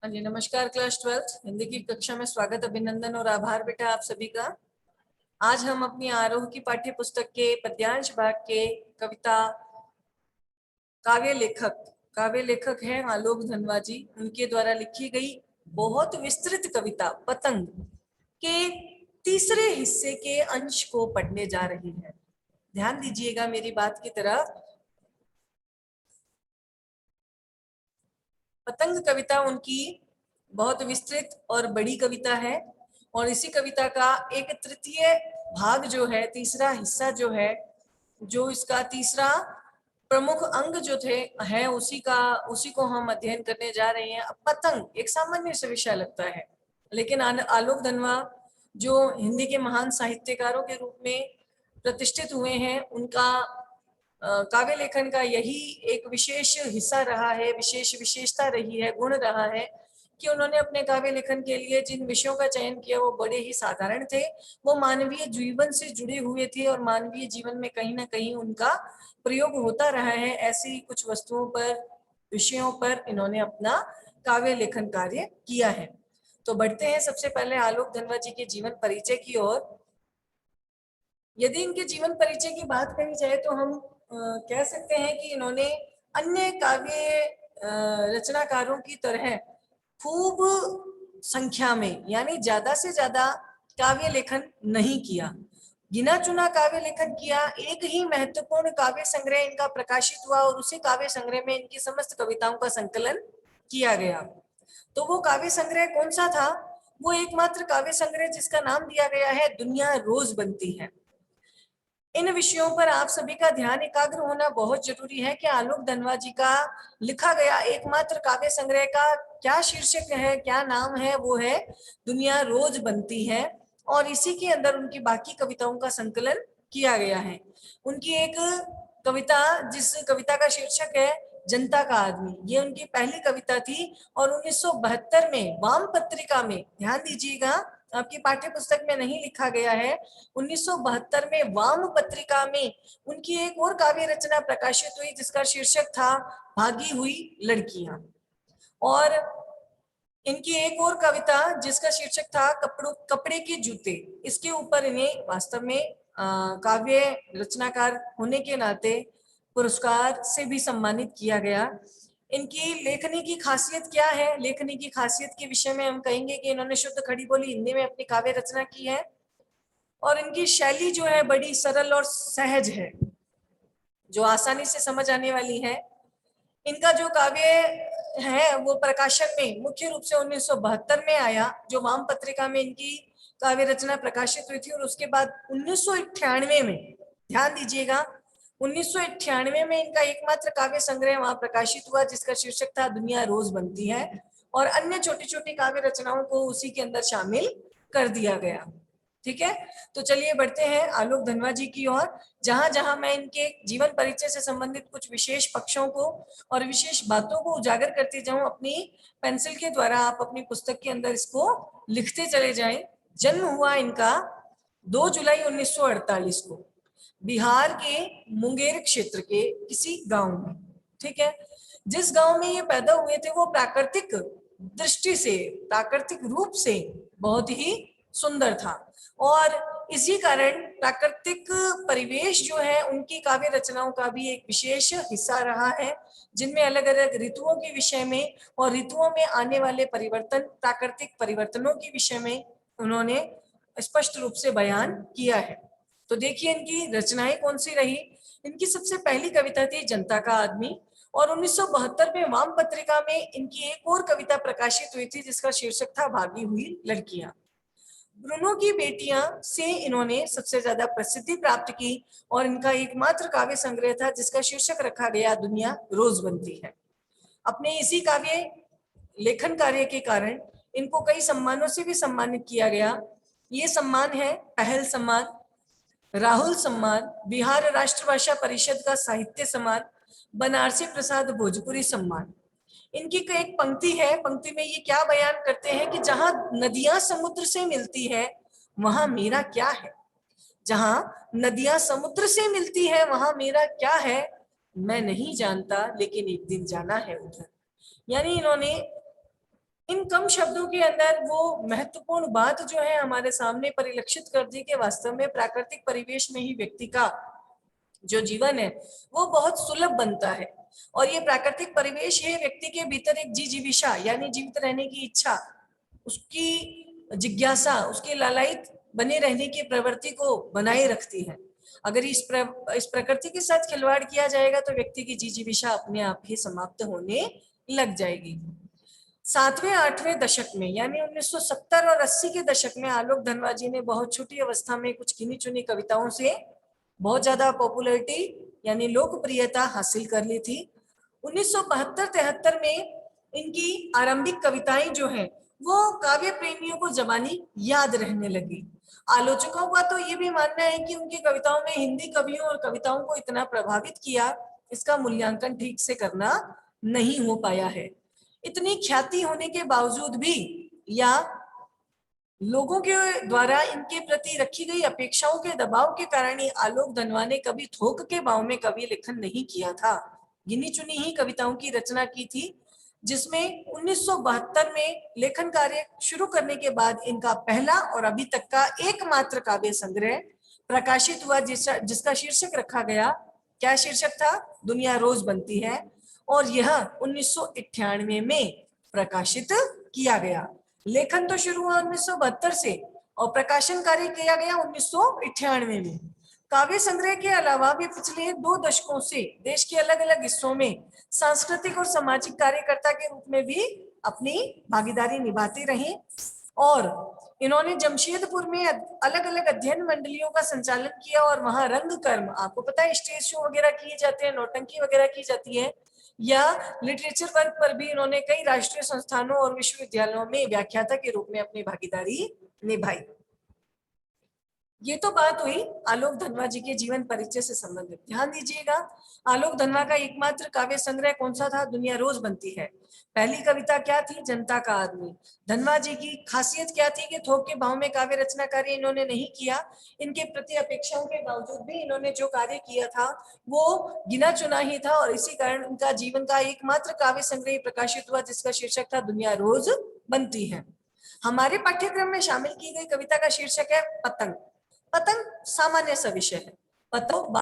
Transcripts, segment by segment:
हाँ जी, नमस्कार। Class 12th Hindi की कक्षा में स्वागत, अभिनंदन और आभार बेटा आप सभी का। आज हम अपनी आरोह की पाठ्य पुस्तक के पद्यांश भाग के कविता काव्य लेखक हैं आलोक धनवा जी। उनके द्वारा लिखी गई बहुत विस्तृत कविता पतंग के तीसरे हिस्से के अंश को पढ़ने जा रही है। ध्यान दीजिएगा मेरी बात की तरफ। पतंग कविता उनकी बहुत विस्तृत और बड़ी कविता है और इसी कविता का एक तृतीय भाग जो है, तीसरा हिस्सा जो है, जो इसका तीसरा प्रमुख अंग जो थे है उसी को हम अध्ययन करने जा रहे हैं। अब पतंग एक सामान्य से विषय लगता है, लेकिन आलोक धनवा जो हिंदी के महान साहित्यकारों के रूप में प्रतिष्ठित हुए हैं, उनका काव्य लेखन का यही एक विशेष हिस्सा रहा है, विशेषता रही है, गुण रहा है कि उन्होंने अपने काव्य लेखन के लिए जिन विषयों का चयन किया वो बड़े ही साधारण थे। वो मानवीय जीवन से जुड़े हुए थे और मानवीय जीवन में कहीं ना कहीं उनका प्रयोग होता रहा है। ऐसी कुछ वस्तुओं पर, विषयों पर इन्होंने अपना काव्य लेखन कार्य किया है। तो बढ़ते हैं सबसे पहले आलोक धनवा जी के जीवन परिचय की ओर। यदि इनके जीवन परिचय की बात करी जाए तो हम कह सकते हैं कि इन्होंने अन्य काव्य रचनाकारों की तरह खूब संख्या में, यानी ज्यादा से ज्यादा काव्य लेखन नहीं किया, गिना चुना काव्य लेखन किया। एक ही महत्वपूर्ण काव्य संग्रह इनका प्रकाशित हुआ और उसी काव्य संग्रह में इनकी समस्त कविताओं का संकलन किया गया। तो वो काव्य संग्रह कौन सा था? वो एकमात्र काव्य संग्रह जिसका नाम दिया गया है दुनिया रोज बनती है। इन विषयों पर आप सभी का ध्यान एकाग्र होना बहुत जरूरी है कि आलोक धनवा जी का लिखा गया एकमात्र काव्य संग्रह का क्या शीर्षक है, क्या नाम है? वो है दुनिया रोज बनती है और इसी के अंदर उनकी बाकी कविताओं का संकलन किया गया है। उनकी एक कविता, जिस कविता का शीर्षक है जनता का आदमी, ये उनकी पहली कविता थी और 1972 में वाम पत्रिका में, ध्यान दीजिएगा आपकी पाठ्य पुस्तक में नहीं लिखा गया है, 1972 में वाम पत्रिका में उनकी एक और काव्य रचना प्रकाशित हुई जिसका शीर्षक था भागी हुई लड़कियां। और इनकी एक और कविता जिसका शीर्षक था कपड़े के जूते, इसके ऊपर इन्हें वास्तव में काव्य रचनाकार होने के नाते पुरस्कार से भी सम्मानित किया गया। इनकी लेखनी की खासियत क्या है? लेखनी की खासियत के विषय में हम कहेंगे कि इन्होंने शुद्ध खड़ी बोली हिंदी में अपनी काव्य रचना की है और इनकी शैली जो है बड़ी सरल और सहज है, जो आसानी से समझ आने वाली है। इनका जो काव्य है वो प्रकाशन में मुख्य रूप से 1972 में आया, जो वाम पत्रिका में इनकी काव्य रचना प्रकाशित हुई थी, और उसके बाद 1998 में, ध्यान दीजिएगा, 1998 में इनका एकमात्र काव्य संग्रह वहां प्रकाशित हुआ जिसका शीर्षक था दुनिया रोज बनती है और अन्य छोटी छोटी काव्य रचनाओं को उसी के अंदर शामिल कर दिया गया। ठीक है, तो चलिए बढ़ते हैं आलोक धनवा जी की ओर, जहां जहां मैं इनके जीवन परिचय से संबंधित कुछ विशेष पक्षों को और विशेष बातों को उजागर करती जाऊं अपनी पेंसिल के द्वारा। आप अपनी पुस्तक के अंदर इसको लिखते चले जाएं। जन्म हुआ इनका 2 जुलाई 1948 को बिहार के मुंगेर क्षेत्र के किसी गांव में। ठीक है, जिस गांव में ये पैदा हुए थे वो प्राकृतिक दृष्टि से, प्राकृतिक रूप से बहुत ही सुंदर था और इसी कारण प्राकृतिक परिवेश जो है उनकी काव्य रचनाओं का भी एक विशेष हिस्सा रहा है, जिनमें अलग अलग ऋतुओं के विषय में और ऋतुओं में आने वाले परिवर्तन, प्राकृतिक परिवर्तनों के विषय में उन्होंने स्पष्ट रूप से बयान किया है। तो देखिए इनकी रचनाएं कौन सी रही। इनकी सबसे पहली कविता थी जनता का आदमी और 1972 में वाम पत्रिका में इनकी एक और कविता प्रकाशित हुई थी जिसका शीर्षक था भागी हुई लड़कियां। ब्रूनो की बेटियां से इन्होंने सबसे ज्यादा प्रसिद्धि प्राप्त की और इनका एकमात्र काव्य संग्रह था जिसका शीर्षक रखा गया दुनिया रोज बनती है। अपने इसी काव्य लेखन कार्य के कारण इनको कई सम्मानों से भी सम्मानित किया गया। ये सम्मान है पहल सम्मान, राहुल सम्मान, बिहार राष्ट्रभाषा परिषद का साहित्य सम्मान, बनारसी प्रसाद भोजपुरी सम्मान। इनकी एक पंक्ति है, पंक्ति में ये क्या बयान करते हैं कि जहां नदियां समुद्र से मिलती है वहां मेरा क्या है, जहां नदियां समुद्र से मिलती है वहां मेरा क्या है, मैं नहीं जानता लेकिन एक दिन जाना है उधर। यानी इन्होंने इन कम शब्दों के अंदर वो महत्वपूर्ण बात जो है हमारे सामने परिलक्षित कर दी कि वास्तव में प्राकृतिक परिवेश में ही व्यक्ति का जो जीवन है वो बहुत सुलभ बनता है। और ये प्राकृतिक परिवेश है व्यक्ति के भीतर एक जिजीविषा यानी जीवित रहने की इच्छा, उसकी जिज्ञासा, उसके लालायित बने रहने की प्रवृत्ति को बनाए रखती है। अगर इस प्रकृति के साथ खिलवाड़ किया जाएगा तो व्यक्ति की जिजीविषा अपने आप ही समाप्त होने लग जाएगी। 7वें-8वें दशक में यानी 1970 और 80 के दशक में आलोक धनवा जी ने बहुत छोटी अवस्था में कुछ गिनी चुनी कविताओं से बहुत ज्यादा पॉपुलैरिटी यानी लोकप्रियता हासिल कर ली थी। 1972-73 में इनकी आरंभिक कविताएं जो हैं वो काव्य प्रेमियों को जबानी याद रहने लगी। आलोचकों का तो ये भी मानना है कि उनकी कविताओं में हिंदी कवियों और कविताओं को इतना प्रभावित किया, इसका मूल्यांकन ठीक से करना नहीं हो पाया है। इतनी ख्याति होने के बावजूद भी या लोगों के द्वारा इनके प्रति रखी गई अपेक्षाओं के दबाव के कारण ही आलोक धनवा ने कभी थोक के भाव में कवि लेखन नहीं किया था। गिनी चुनी ही कविताओं की रचना की थी, जिसमें 1972 में लेखन कार्य शुरू करने के बाद इनका पहला और अभी तक का एकमात्र काव्य संग्रह प्रकाशित हुआ, जिसका शीर्षक रखा गया, क्या शीर्षक था? दुनिया रोज बनती है। और यह 1998 में प्रकाशित किया गया। लेखन तो शुरू हुआ 1972 से और प्रकाशन कार्य किया गया 1998 में। काव्य संग्रह के अलावा भी पिछले 2 दशकों से देश के अलग अलग हिस्सों में सांस्कृतिक और सामाजिक कार्यकर्ता के रूप में भी अपनी भागीदारी निभाते रहे। और इन्होंने जमशेदपुर में अलग अलग अध्ययन मंडलियों का संचालन किया और वहां रंग कर्म, आपको पता है स्टेज शो वगैरह किए जाते हैं, नौटंकी वगैरह की जाती है, या लिटरेचर वर्क पर भी इन्होंने कई राष्ट्रीय संस्थानों और विश्वविद्यालयों में व्याख्याता के रूप में अपनी भागीदारी निभाई। ये तो बात हुई आलोक धनवा जी के जीवन परिचय से संबंधित। ध्यान दीजिएगा, आलोक धनवा का एकमात्र काव्य संग्रह कौन सा था? दुनिया रोज बनती है। पहली कविता क्या थी? जनता का आदमी। धनवा जी की खासियत क्या थी कि थोक के भाव में काव्य रचना कार्य इन्होंने नहीं किया। इनके प्रति अपेक्षाओं के बावजूद भी इन्होंने जो कार्य किया था वो गिना चुना ही था, और इसी कारण उनका जीवन का एकमात्र काव्य संग्रह प्रकाशित हुआ, जिसका शीर्षक था दुनिया रोज बनती है। हमारे पाठ्यक्रम में शामिल की गई कविता का शीर्षक है पतंग। पतंग सामान्य सा विषय है। पतंग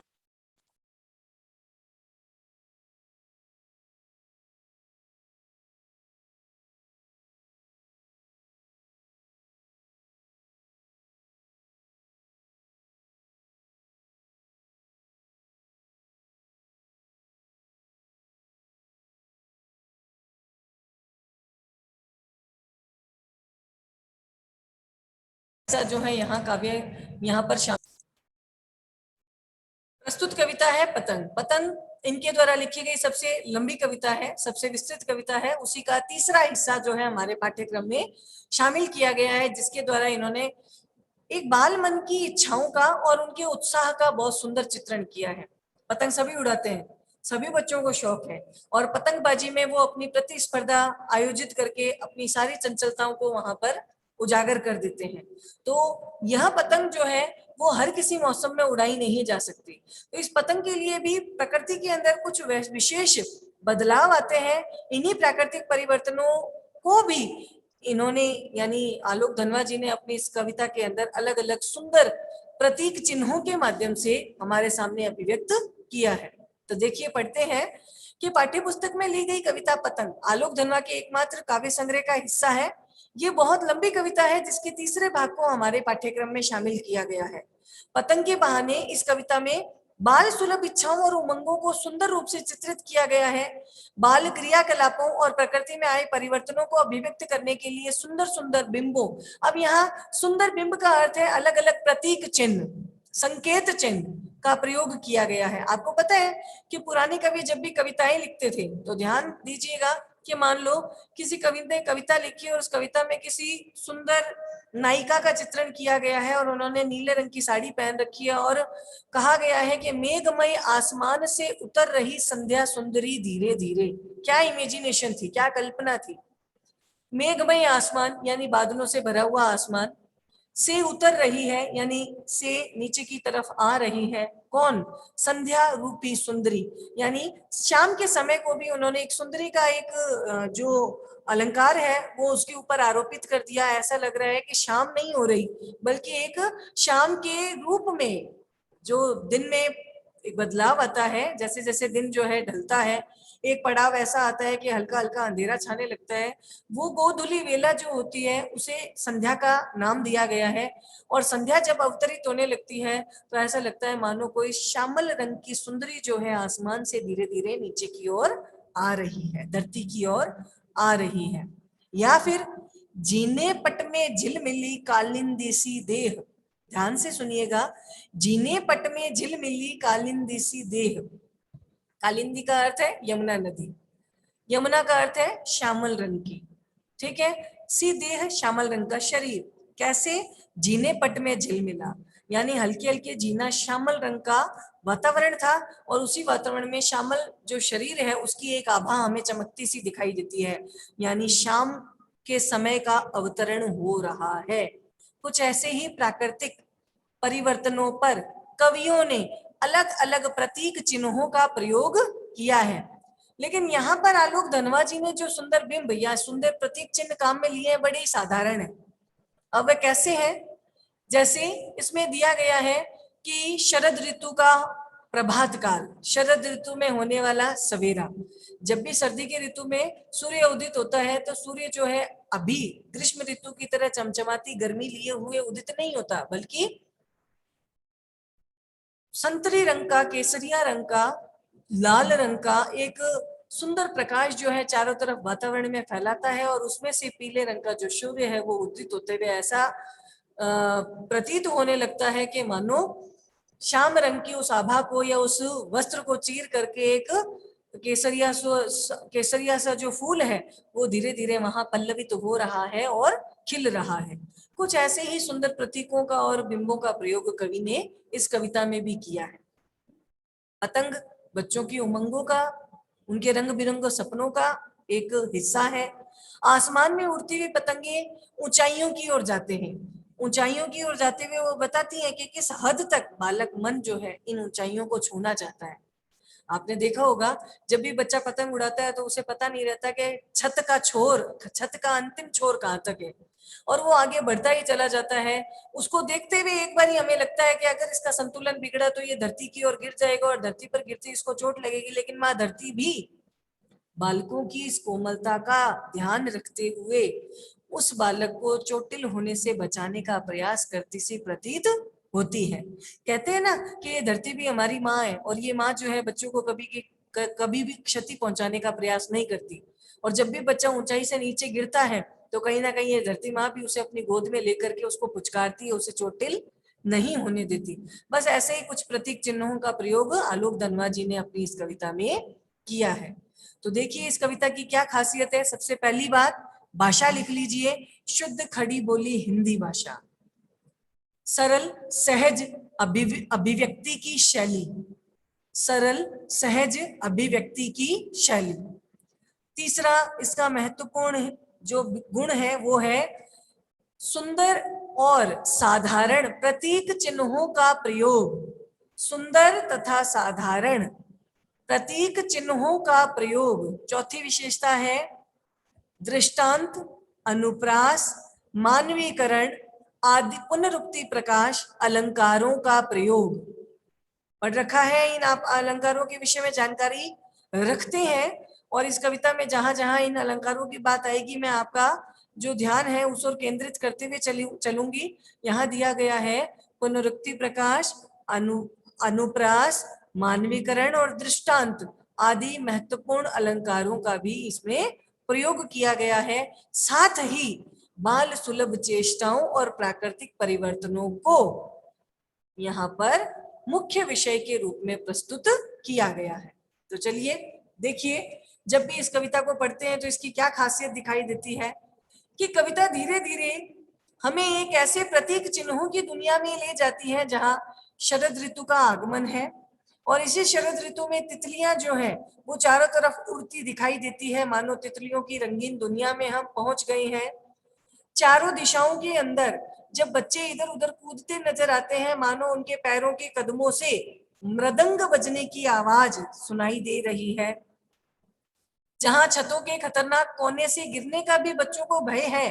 जो है यहाँ पर प्रस्तुत कविता है पतंग। पतंग इनके द्वारा लिखी गई सबसे लंबी कविता है, सबसे विस्तृत कविता है। उसी का तीसरा हिस्सा जो है हमारे पाठ्यक्रम में शामिल किया गया है, जिसके द्वारा इन्होंने एक बाल मन की इच्छाओं का और उनके उत्साह का बहुत सुंदर चित्रण किया है। पतंग सभी उड़ाते हैं, सभी बच्चों को शौक है, और पतंगबाजी में वो अपनी प्रतिस्पर्धा आयोजित करके अपनी सारी चंचलताओं को वहां पर उजागर कर देते हैं। तो यह पतंग जो है वो हर किसी मौसम में उड़ाई नहीं जा सकती। तो इस पतंग के लिए भी प्रकृति के अंदर कुछ विशेष बदलाव आते हैं। इन्हीं प्राकृतिक परिवर्तनों को भी इन्होंने यानी आलोक धनवा जी ने अपनी इस कविता के अंदर अलग अलग सुंदर प्रतीक चिन्हों के माध्यम से हमारे सामने अभिव्यक्त किया है। तो देखिए, पढ़ते हैं कि पाठ्यपुस्तक में ली गई कविता पतंग आलोक धनवा के एकमात्र काव्य संग्रह का हिस्सा है। ये बहुत लंबी कविता है, जिसके तीसरे भाग को हमारे पाठ्यक्रम में शामिल किया गया है। पतंग के बहाने इस कविता में बाल सुलभ इच्छाओं और उमंगों को सुंदर रूप से चित्रित किया गया है। बाल क्रियाकलापों और प्रकृति में आए परिवर्तनों को अभिव्यक्त करने के लिए सुंदर सुंदर बिंबों, अब यहाँ सुंदर बिंब का अर्थ है अलग अलग प्रतीक चिन्ह, संकेत चिन्ह का प्रयोग किया गया है। आपको पता है कि पुराने कवि जब भी कविताएं लिखते थे तो ध्यान दीजिएगा कि मान लो किसी कवि ने कविता लिखी और उस कविता में किसी सुंदर नायिका का चित्रण किया गया है और उन्होंने नीले रंग की साड़ी पहन रखी है और कहा गया है कि मेघमय आसमान से उतर रही संध्या सुंदरी धीरे धीरे। क्या इमेजिनेशन थी, क्या कल्पना थी। मेघमय आसमान यानी बादलों से भरा हुआ आसमान, से उतर रही है, यानी से नीचे की तरफ आ रही है। कौन? संध्या रूपी सुंदरी, यानी शाम के समय को भी उन्होंने एक सुंदरी का एक जो अलंकार है वो उसके ऊपर आरोपित कर दिया। ऐसा लग रहा है कि शाम नहीं हो रही बल्कि एक शाम के रूप में, जो दिन में एक बदलाव आता है, जैसे जैसे दिन जो है ढलता है, एक पड़ाव ऐसा आता है कि हल्का हल्का अंधेरा छाने लगता है। वो गोधूली वेला जो होती है उसे संध्या का नाम दिया गया है। और संध्या जब अवतरित होने लगती है तो ऐसा लगता है मानो कोई श्यामल रंग की सुंदरी जो है आसमान से धीरे धीरे नीचे की ओर आ रही है, धरती की ओर आ रही है। या फिर जीने पट में झिलमिली कालिंदी सी देह, ध्यान से सुनिएगा, जीने पट में झिलमिली कालिंदी सी देह। कालिंदी का अर्थ है यमुना नदी, यमुना का अर्थ है श्यामल रंग की, ठीक है। सी देह, श्यामल रंग का शरीर। कैसे? जीने पट में झिलमिला, यानी हल्के हल्के जीना श्यामल रंग का वातावरण था और उसी वातावरण में श्यामल जो शरीर है उसकी एक आभा हमें चमकती सी दिखाई देती है, यानी शाम के समय का अवतरण हो रहा है। कुछ ऐसे ही प्राकृतिक परिवर्तनों पर कवियों ने अलग अलग प्रतीक चिन्हों का प्रयोग किया है। लेकिन यहाँ पर आलोक धनवा जी ने जो सुंदर बिंब या सुंदर प्रतीक चिन्ह काम में लिए हैं बड़े साधारण है। अब वे कैसे हैं? जैसे इसमें दिया गया है कि शरद ऋतु का प्रभात काल, शरद ऋतु में होने वाला सवेरा। जब भी सर्दी के ऋतु में सूर्य उदित होता है तो सूर्य जो है अभी ग्रीष्म ऋतु की तरह चमचमाती गर्मी लिए हुए उदित नहीं होता, बल्कि संतरी रंग का, केसरिया रंग का, लाल रंग का एक सुंदर प्रकाश जो है चारों तरफ वातावरण में फैलाता है और उसमें से पीले रंग का जो सूर्य है वो उदित होते हुए ऐसा प्रतीत होने लगता है कि मानो श्याम रंग की उस आभा को या उस वस्त्र को चीर करके एक केसरिया सा जो फूल है वो धीरे धीरे वहां पल्लवित हो रहा है और खिल रहा है। कुछ ऐसे ही सुंदर प्रतीकों का और बिंबों का प्रयोग कवि ने इस कविता में भी किया है। पतंग बच्चों की उमंगों का, उनके रंग बिरंगों सपनों का एक हिस्सा है। आसमान में उड़ती हुई पतंगे ऊंचाइयों की ओर जाते हैं, ऊंचाइयों की ओर जाते हुए वो बताती हैं कि किस हद तक बालक मन जो है इन ऊंचाइयों को छूना चाहता है। आपने देखा होगा जब भी बच्चा पतंग उड़ाता है तो उसे पता नहीं रहता कि छत का छोर, छत का अंतिम छोर कहाँ तक है, और वो आगे बढ़ता ही चला जाता है। उसको देखते हुए एक बार ही हमें लगता है कि अगर इसका संतुलन बिगड़ा तो ये धरती की ओर गिर जाएगा और धरती पर गिरते इसको चोट लगेगी। लेकिन माँ धरती भी बालकों की इस कोमलता का ध्यान रखते हुए उस बालक को चोटिल होने से बचाने का प्रयास करती सी प्रतीत होती है। कहते हैं ना कि ये धरती भी हमारी माँ है और ये माँ जो है बच्चों को कभी भी क्षति पहुंचाने का प्रयास नहीं करती। और जब भी बच्चा ऊंचाई से नीचे गिरता है तो कहीं ना कहीं ये धरती माँ भी उसे अपनी गोद में लेकर के उसको पुचकारती है, उसे चोटिल नहीं होने देती। बस ऐसे ही कुछ प्रतीक चिन्हों का प्रयोग आलोक धनवा जी ने अपनी इस कविता में किया है। तो देखिए इस कविता की क्या खासियत है। सबसे पहली बात, भाषा लिख लीजिए, शुद्ध खड़ी बोली हिंदी भाषा, सरल सहज अभिव्यक्ति की शैली, सरल सहज अभिव्यक्ति की शैली। तीसरा इसका महत्वपूर्ण जो गुण है वो है सुंदर और साधारण प्रतीक चिन्हों का प्रयोग, सुंदर तथा साधारण प्रतीक चिन्हों का प्रयोग। चौथी विशेषता है दृष्टांत, अनुप्रास, मानवीकरण आदि पुनरुक्ति प्रकाश अलंकारों का प्रयोग। पढ़ रखा है, इन आप अलंकारों के विषय में जानकारी रखते हैं और इस कविता में जहां जहां इन अलंकारों की बात आएगी मैं आपका जो ध्यान है उस ओर केंद्रित करते हुए चलूंगी। यहाँ दिया गया है पुनरुक्ति प्रकाश, अनुप्रास, मानवीकरण और दृष्टांत आदि महत्वपूर्ण अलंकारों का भी इसमें प्रयोग किया गया है। साथ ही बाल सुलभ चेष्टाओं और प्राकृतिक परिवर्तनों को यहाँ पर मुख्य विषय के रूप में प्रस्तुत किया गया है। तो चलिए देखिए, जब भी इस कविता को पढ़ते हैं तो इसकी क्या खासियत दिखाई देती है कि कविता धीरे धीरे हमें एक ऐसे प्रतीक चिन्हों की दुनिया में ले जाती है जहां शरद ऋतु का आगमन है और इसी शरद ऋतु में तितलियां जो है वो चारों तरफ उड़ती दिखाई देती है, मानो तितलियों की रंगीन दुनिया में हम पहुंच गए हैं। चारों दिशाओं के अंदर जब बच्चे इधर उधर कूदते नजर आते हैं, मानो उनके पैरों के कदमों से मृदंग बजने की आवाज सुनाई दे रही है। जहां छतों के खतरनाक कोने से गिरने का भी बच्चों को भय है,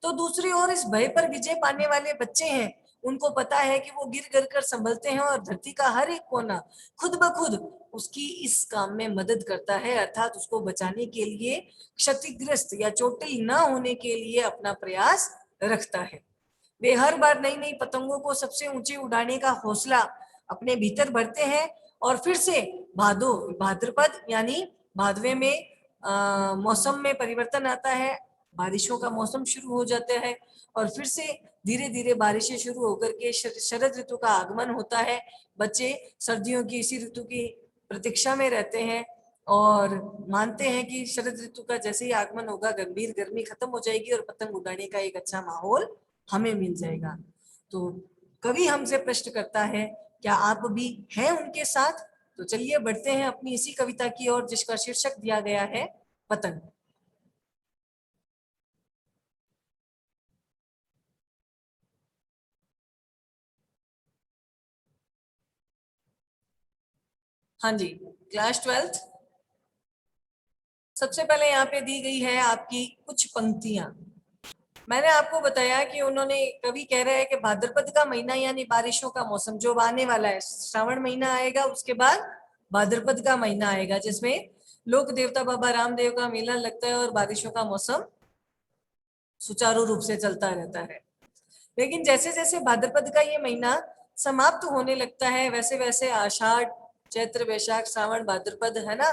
तो दूसरी ओर इस भय पर विजय पाने वाले बच्चे हैं। उनको पता है कि वो गिर गिर कर संभलते हैं और धरती का हर एक कोना खुद ब खुद उसकी इस काम में मदद करता है, अर्थात उसको बचाने के लिए, क्षतिग्रस्त या चोटिल न होने के लिए अपना प्रयास रखता है। वे हर बार नई नई पतंगों को सबसे ऊंचे उड़ाने का हौसला अपने भीतर भरते हैं और फिर से भाद्रपद यानी भादवे में मौसम में परिवर्तन आता है, बारिशों का मौसम शुरू हो जाता है और फिर से धीरे धीरे बारिशें शुरू होकर के शरद ऋतु का आगमन होता है। बच्चे सर्दियों की इसी ऋतु की प्रतीक्षा में रहते हैं और मानते हैं कि शरद ऋतु का जैसे ही आगमन होगा, गंभीर गर्मी खत्म हो जाएगी और पतंग उड़ाने का एक अच्छा माहौल हमें मिल जाएगा। तो कवि हमसे प्रश्न करता है, क्या आप भी हैं उनके साथ? तो चलिए बढ़ते हैं अपनी इसी कविता की ओर, जिसका शीर्षक दिया गया है पतंग। हाँ जी, क्लास 12th। सबसे पहले यहाँ पे दी गई है आपकी कुछ पंक्तियां। मैंने आपको बताया कि उन्होंने, कवि कह रहे हैं कि भाद्रपद का महीना यानी बारिशों का मौसम जो आने वाला है, श्रावण महीना आएगा, उसके बाद भाद्रपद का महीना आएगा जिसमें लोक देवता बाबा रामदेव का मेला लगता है और बारिशों का मौसम सुचारू रूप से चलता रहता है। लेकिन जैसे जैसे भाद्रपद का ये महीना समाप्त होने लगता है, वैसे वैसे आषाढ़, चैत्र, वैशाख, श्रावण, भाद्रपद, है ना,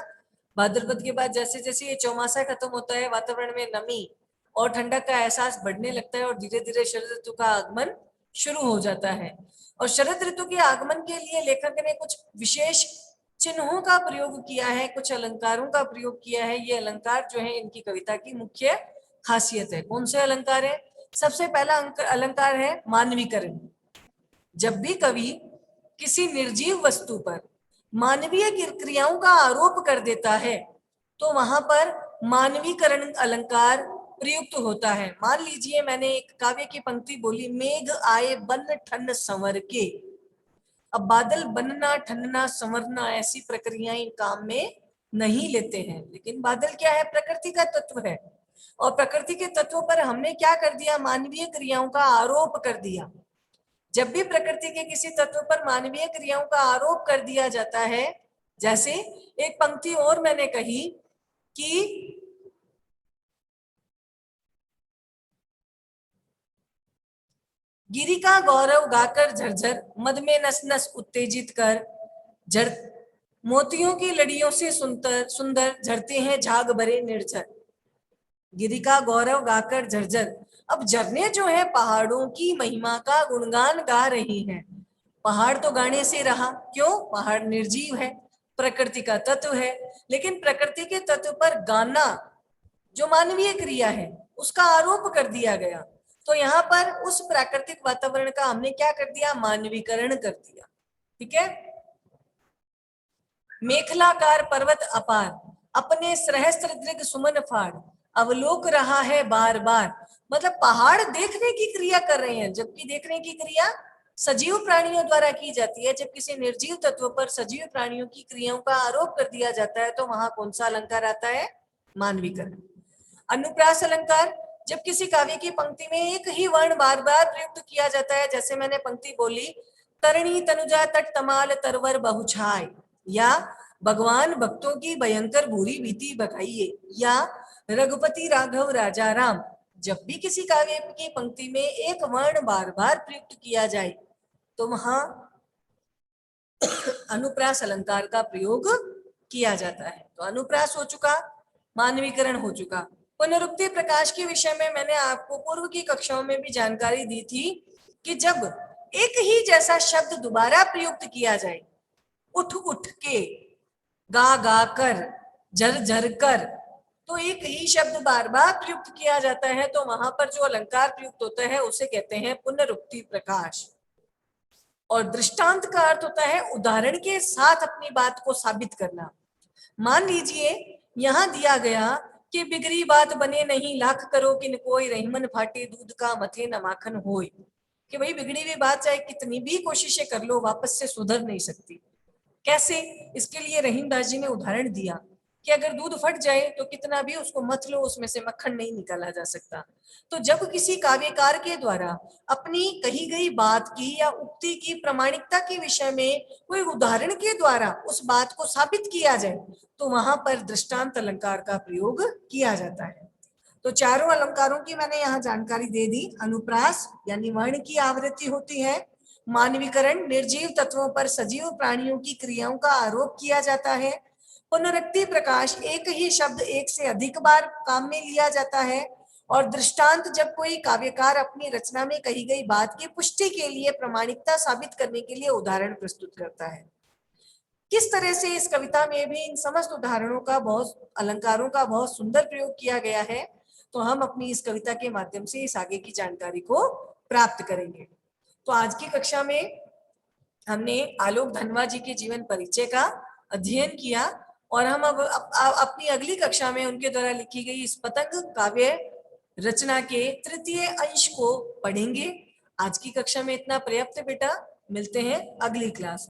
भाद्रपद के बाद जैसे जैसे ये चौमासा खत्म होता है, वातावरण में नमी और ठंडक का एहसास बढ़ने लगता है और धीरे धीरे शरद ऋतु का आगमन शुरू हो जाता है। और शरद ऋतु के आगमन के लिए लेखक ने कुछ विशेष चिन्हों का प्रयोग किया है, कुछ अलंकारों का प्रयोग किया है। ये अलंकार जो है इनकी कविता की मुख्य खासियत है। कौन से अलंकार है? सबसे पहला अलंकार है मानवीकरण। जब भी कवि किसी निर्जीव वस्तु पर मानवीय क्रियाओं का आरोप कर देता है तो वहां पर मानवीकरण अलंकार प्रयुक्त होता है। मान लीजिए मैंने एक काव्य की पंक्ति बोली, मेघ आए बन ठन संवर के। अब बादल बनना, ठनना, संवरना ऐसी प्रक्रियाएं काम में नहीं लेते हैं, लेकिन बादल क्या है? प्रकृति का तत्व है। और प्रकृति के तत्व पर हमने क्या कर दिया? मानवीय क्रियाओं का आरोप कर दिया। जब भी प्रकृति के किसी तत्व पर मानवीय क्रियाओं का आरोप कर दिया जाता है, जैसे एक पंक्ति और मैंने कही कि गिरी का गौरव गाकर झरझर, मद में नस नस उत्तेजित कर, झर मोतियों की लड़ियों से सुंदर सुंदर झरते हैं झाग भरे निर्झर। गिरी का गौरव गाकर झरझर। अब झरने जो है पहाड़ों की महिमा का गुणगान गा रही हैं। पहाड़ तो गाने से रहा, क्यों? पहाड़ निर्जीव है, प्रकृति का तत्व है, लेकिन प्रकृति के तत्व पर गाना जो मानवीय क्रिया है उसका आरोप कर दिया गया। तो यहाँ पर उस प्राकृतिक वातावरण का हमने क्या कर दिया? मानवीकरण कर दिया। ठीक है। मेखलाकार पर्वत अपार, अपने सहस्त्र दृग सुमन फाड़, अवलोक रहा है बार बार। मतलब पहाड़ देखने की क्रिया कर रहे हैं, जबकि देखने की क्रिया सजीव प्राणियों द्वारा की जाती है। जब किसी निर्जीव तत्व पर सजीव प्राणियों की क्रियाओं का आरोप कर दिया जाता है तो वहां कौन सा अलंकार आता है? मानवीकरण। अनुप्रास अलंकार, जब किसी काव्य की पंक्ति में एक ही वर्ण बार बार प्रयुक्त किया जाता है, जैसे मैंने पंक्ति बोली, तरणी तनुजा तट तमाल तरवर बहुछाय, या भगवान भक्तों की भयंकर बुरी भीति बखाइए, या रघुपति राघव राजा राम। जब भी किसी काव्य की पंक्ति में एक वर्ण बार बार प्रयुक्त किया जाए तो वहां अनुप्रास अलंकार का प्रयोग किया जाता है। तो अनुप्रास हो चुका, मानवीकरण हो चुका। पुनरुक्ति प्रकाश के विषय में मैंने आपको पूर्व की कक्षाओं में भी जानकारी दी थी कि जब एक ही जैसा शब्द दोबारा प्रयुक्त किया जाए, उठ उठ के, गा गा कर, झर झर कर, तो एक ही शब्द बार बार प्रयुक्त किया जाता है तो वहां पर जो अलंकार प्रयुक्त होता है उसे कहते हैं पुनरुक्ति प्रकाश। और दृष्टांत का अर्थ होता है उदाहरण के साथ अपनी बात को साबित करना। मान लीजिए यहां दिया गया कि बिगड़ी बात बने नहीं, लाख करो किन कोई, रहीमन फाटे दूध का मथे न माखन होय। कि भाई बिगड़ी हुई बात चाहे कितनी भी कोशिशें कर लो वापस से सुधर नहीं सकती। कैसे? इसके लिए रहीमदास जी ने उदाहरण दिया कि अगर दूध फट जाए तो कितना भी उसको मथ लो, उसमें से मक्खन नहीं निकाला जा सकता। तो जब किसी काव्यकार के द्वारा अपनी कही गई बात की या उक्ति की प्रामाणिकता के विषय में कोई उदाहरण के द्वारा उस बात को साबित किया जाए तो वहां पर दृष्टांत अलंकार का प्रयोग किया जाता है। तो चारों अलंकारों की मैंने यहाँ जानकारी दे दी। अनुप्रास यानी वर्ण की आवृत्ति होती है। मानवीकरण, निर्जीव तत्वों पर सजीव प्राणियों की क्रियाओं का आरोप किया जाता है। पुनरुक्ति प्रकाश, एक ही शब्द एक से अधिक बार काम में लिया जाता है। और दृष्टांत, जब कोई काव्यकार अपनी रचना में कही गई बात की पुष्टि के लिए प्रामाणिकता साबित करने के लिए उदाहरण प्रस्तुत करता है। किस तरह से इस कविता में भी इन समस्त उदाहरणों का, बहुत अलंकारों का बहुत सुंदर प्रयोग किया गया है, तो हम अपनी इस कविता के माध्यम से इस आगे की जानकारी को प्राप्त करेंगे। तो आज की कक्षा में हमने आलोक धनवा जी के जीवन परिचय का अध्ययन किया और हम अब अपनी अगली कक्षा में उनके द्वारा लिखी गई इस पतंग काव्य रचना के तृतीय अंश को पढ़ेंगे। आज की कक्षा में इतना पर्याप्त है बेटा, मिलते हैं अगली क्लास।